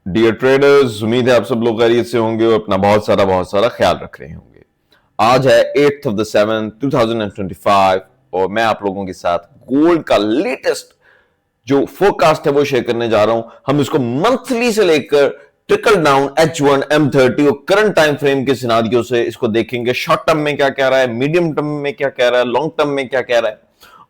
Dear traders, उम्मीद है आप सब लोग खैरियत से होंगे और अपना बहुत सारा ख्याल रख रहे होंगे। आज है 8th of the 7th 2025 और मैं आप लोगों के साथ गोल्ड का लेटेस्ट जो फोरकास्ट है वो शेयर करने जा रहा हूं। हम इसको मंथली से लेकर ट्रिकल डाउन H1 M30 और करंट टाइम फ्रेम के सिनारियों से इसको देखेंगे। शॉर्ट टर्म में क्या कह रहा है, मीडियम टर्म में क्या कह रहा है, लॉन्ग टर्म में क्या कह रहा है।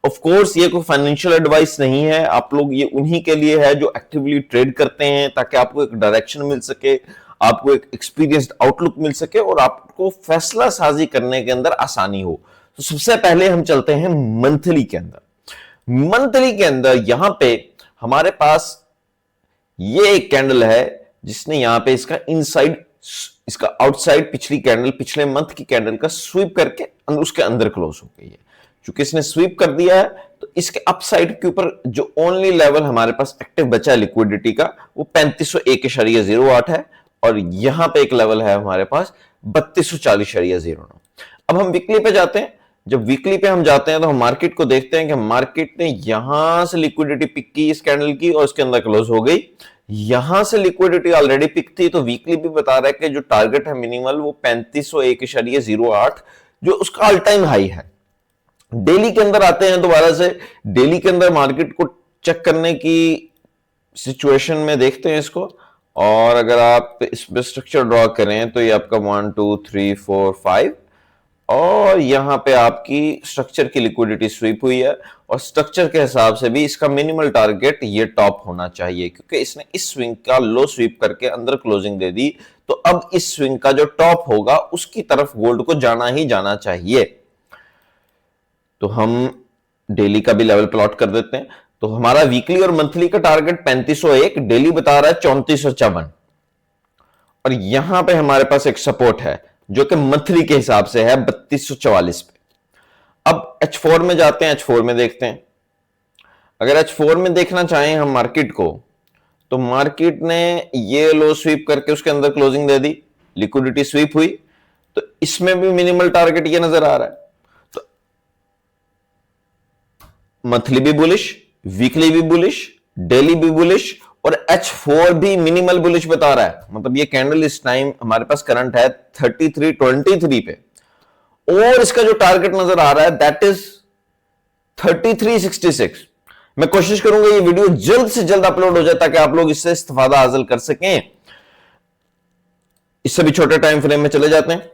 ऑफ कोर्स ये कोई फाइनेंशियल एडवाइस नहीं है, आप लोग ये उन्हीं के लिए है जो एक्टिवली ट्रेड करते हैं, ताकि आपको एक डायरेक्शन मिल सके, आपको एक एक्सपीरियंस्ड आउटलुक मिल सके और आपको फैसला साजी करने के अंदर आसानी हो। तो सबसे पहले हम चलते हैं मंथली के अंदर। मंथली के अंदर यहां पे हमारे पास ये एक कैंडल है जिसने यहां पे इसका इनसाइड, इसका आउटसाइड पिछली कैंडल, पिछले मंथ की कैंडल का स्वीप करके उसके अंदर क्लोज हो गई है। क्योंकि इसने स्वीप कर दिया है तो इसके अपसाइड के ऊपर जो ओनली लेवल हमारे पास एक्टिव बचा है लिक्विडिटी का वो 3501.08 है और यहां पे एक लेवल है हमारे पास 3240.09। अब हम वीकली पे जाते हैं। जब वीकली पे हम जाते हैं तो हम मार्केट को देखते हैं कि मार्केट ने यहां से लिक्विडिटी पिक की इस कैंडल की और इसके अंदर क्लोज हो गई। यहां से लिक्विडिटी ऑलरेडी पिक थी तो वीकली भी बता रहा है कि जो टारगेट है मिनिमल वो 3501.08 जो उसका ऑल टाइम हाई है। डेली के अंदर आते हैं दोबारा से। डेली के अंदर मार्केट को चेक करने की सिचुएशन में देखते हैं इसको, और अगर आप इसमें स्ट्रक्चर ड्रॉ करें तो ये आपका 1 2 3 4 5 और यहां पे आपकी स्ट्रक्चर की लिक्विडिटी स्वीप हुई है और स्ट्रक्चर के हिसाब से भी इसका मिनिमल टारगेट ये टॉप होना चाहिए, क्योंकि इसने इस स्विंग का लो स्वीप करके अंदर क्लोजिंग दे दी। तो अब इस स्विंग का जो टॉप होगा उसकी तरफ गोल्ड को जाना ही जाना चाहिए। तो हम डेली का भी लेवल प्लॉट कर देते हैं। तो हमारा वीकली और मंथली का टारगेट 3501, डेली बता रहा है 3454 और यहां पे हमारे पास एक सपोर्ट है जो कि मंथली के हिसाब से है 3244 पे। अब H4 में जाते हैं, H4 में देखते हैं। अगर H4 में देखना चाहें हम मार्केट को, तो मार्केट ने ये लो स्वीप करके उसके अंदर क्लोजिंग दे दी, लिक्विडिटी स्वीप हुई, तो इसमें भी मिनिमल टारगेट ये नजर आ रहा है। मंथली भी बुलिश, वीकली भी बुलिश, डेली भी बुलिश और H4 भी मिनिमल बुलिश बता रहा है। मतलब ये कैंडल इस टाइम हमारे पास करंट है 3323 पे और इसका जो टारगेट नजर आ रहा है दैट इज 3366। मैं कोशिश करूंगा ये वीडियो जल्द से जल्द अपलोड हो जाए ताकि आप लोग इससे इस्तेफादा हासिल कर सकें। इससे भी छोटे टाइम फ्रेम में चले जाते हैं।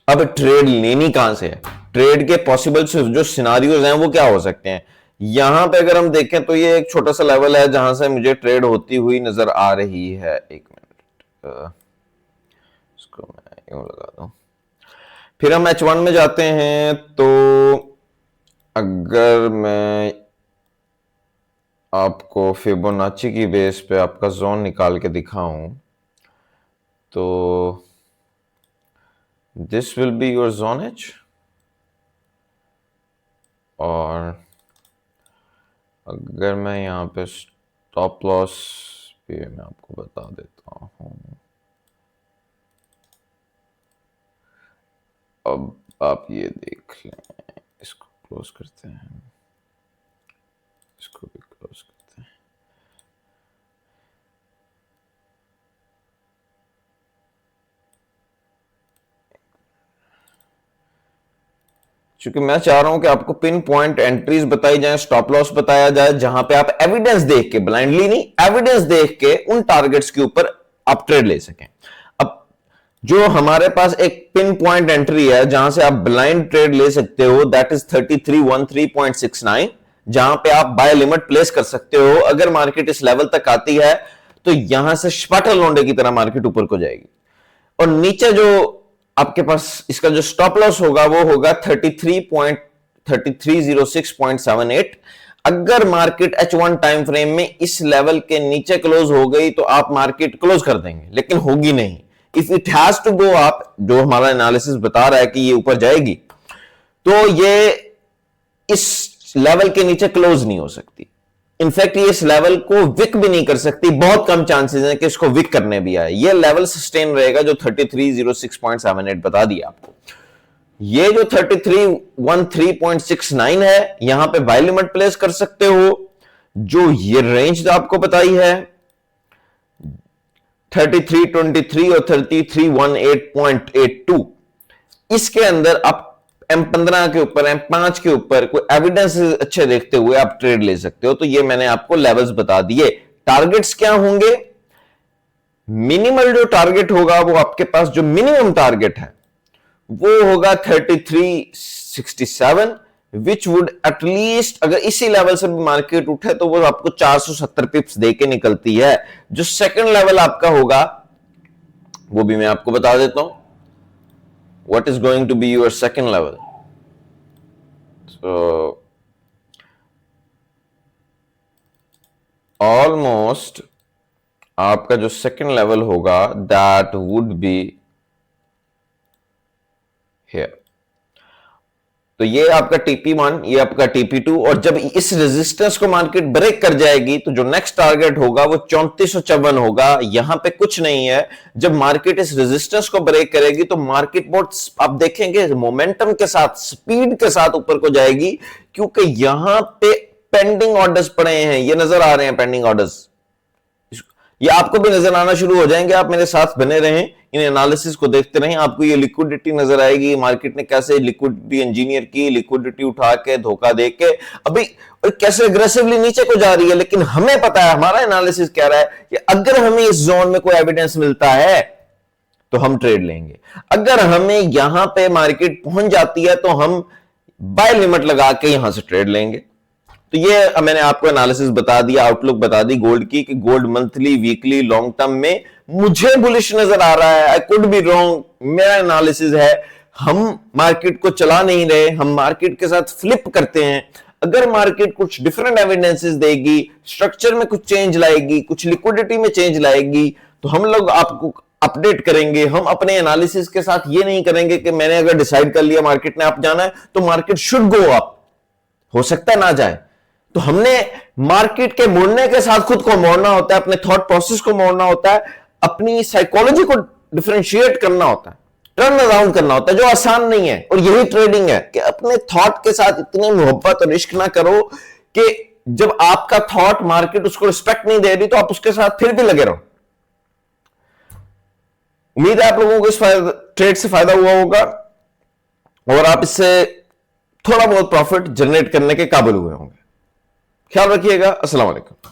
अब ट्रेड लेनी कहां से है, ट्रेड के पॉसिबल जो सिनारियोज हैं वो क्या हो सकते हैं। यहां पे अगर हम देखें तो ये एक छोटा सा लेवल है जहां से मुझे ट्रेड होती हुई नजर आ रही है। एक मिनट, इसको मैं यूं लगा दूं। फिर हम H1 में जाते हैं। तो अगर मैं आपको फिबोनाची की बेस पे आपका जोन निकाल के दिखाऊं तो this will be your zone H और अगर मैं यहां पे स्टॉप लॉस भी मैं आपको बता देता हूं। अब आप ये देख लें, इसको क्लोज करते हैं, इसको भी क्लोज करते हैं। क्योंकि मैं चाह रहा हूं कि आपको पिन पॉइंट एंट्रीज बताई जाए, स्टॉप लॉस बताया जाए, जहां पे आप एविडेंस देख के, ब्लाइंडली नहीं, एविडेंस देख के उन टारगेट्स के ऊपर आप ट्रेड ले सकें। अब जो हमारे पास एक पिन पॉइंट एंट्री है जहां से आप ब्लाइंड ट्रेड ले सकते हो दैट इज 3313.69, जहां पे आप बाय लिमिट प्लेस कर सकते हो। अगर मार्केट इस लेवल तक आती है तो यहां से स्पाटल लोंडे की तरह मार्केट ऊपर को जाएगी और नीचे जो आपके पास इसका जो स्टॉप लॉस होगा वो होगा 3306.78। अगर मार्केट H1 टाइम फ्रेम में इस लेवल के नीचे क्लोज हो गई तो आप मार्केट क्लोज कर देंगे, लेकिन होगी नहीं। If it has to go up, जो हमारा एनालिसिस बता रहा है कि ये ऊपर जाएगी, तो ये इस लेवल के नीचे क्लोज नहीं हो सकती। इनफैक्ट ये इस लेवल को विक भी नहीं कर सकती, बहुत कम चांसेस हैं कि इसको विक करने भी आए। ये लेवल सस्टेन रहेगा जो 3306.78 बता दिया आपको। ये जो 3313.69 है यहां पे बाय लिमिट प्लेस कर सकते हो। जो ये रेंज आपको बताई है, 3323 और 3318.82, इसके अंदर आप M15 के ऊपर, M5 के ऊपर कोई एविडेंस अच्छे देखते हुए आप ट्रेड ले सकते हो। तो ये मैंने आपको लेवल्स बता दिए। टारगेट्स क्या होंगे? मिनिमल जो टारगेट होगा वो आपके पास जो मिनिमम टारगेट है वो होगा 3367, विच वुड एटलीस्ट, अगर इसी लेवल से भी मार्केट उठे तो वो आपको 470 पिप्स देके निकलती है। जो सेकंड लेवल आपका होगा वो भी मैं आपको बता देता हूं। What is going to be your second level? So almost आपका जो सेकंड लेवल होगा दैट वुड बी हियर। तो ये आपका TP1, ये आपका TP2, और जब इस रेजिस्टेंस को मार्केट ब्रेक कर जाएगी तो जो नेक्स्ट टारगेट होगा वो 3454 होगा। यहां पे कुछ नहीं है। जब मार्केट इस रेजिस्टेंस को ब्रेक करेगी तो मार्केट बहुत, आप देखेंगे, मोमेंटम के साथ, स्पीड के साथ ऊपर को जाएगी, क्योंकि यहां पे पेंडिंग ऑर्डर्स पड़े हैं। ये नजर आ रहे हैं पेंडिंग ऑर्डर्स, ये आपको भी नजर आना शुरू हो जाएंगे। आप मेरे साथ बने रहें, इन एनालिसिस को देखते रहें, आपको ये लिक्विडिटी नजर आएगी। मार्केट ने कैसे लिक्विडिटी इंजीनियर की, लिक्विडिटी उठा के, धोखा दे के अभी कैसे अग्रेसिवली नीचे को जा रही है। लेकिन हमें पता है, हमारा एनालिसिस कह रहा है कि अगर हमें इस जोन में कोई एविडेंस मिलता है तो हम ट्रेड लेंगे। अगर हमें यहां पे मार्केट पहुंच जाती है तो हम बाय लिमिट लगा के यहां से ट्रेड लेंगे। तो ये मैंने आपको एनालिसिस बता दिया, आउटलुक बता दी गोल्ड की, कि gold monthly, weekly, long term में मुझे बुलिश नजर आ रहा है। आई कुड बी रॉन्ग, मेरा एनालिसिस है। हम मार्केट को चला नहीं रहे, हम मार्केट के साथ फ्लिप करते हैं। अगर मार्केट कुछ डिफरेंट एविडेंसेस देगी, स्ट्रक्चर में कुछ चेंज लाएगी, कुछ लिक्विडिटी में चेंज लाएगी, तो हम लोग आपको अपडेट करेंगे। हम अपने एनालिसिस के साथ ये नहीं करेंगे कि मैंने अगर डिसाइड कर लिया मार्केट ने अप जाना है तो मार्केट शुड गो अप, हो सकता है ना जाए। तो हमने मार्केट के मोड़ने के साथ खुद को मोड़ना होता है, अपने थॉट प्रोसेस को मोड़ना होता है, अपनी साइकोलॉजी को डिफरेंशिएट करना होता है, टर्न अराउंड करना होता है, जो आसान नहीं है। और यही ट्रेडिंग है कि अपने थॉट के साथ इतनी मोहब्बत और इश्क ना करो कि जब आपका थॉट, मार्केट उसको रिस्पेक्ट नहीं दे रही तो आप उसके साथ फिर भी लगे रहो। उम्मीद है आप लोगों को इस ट्रेड से फायदा हुआ होगा और आप इससे थोड़ा बहुत प्रॉफिट जनरेट करने के काबिल हुए होंगे। ख्याल रखिएगा। अस्सलाम वालेकुम।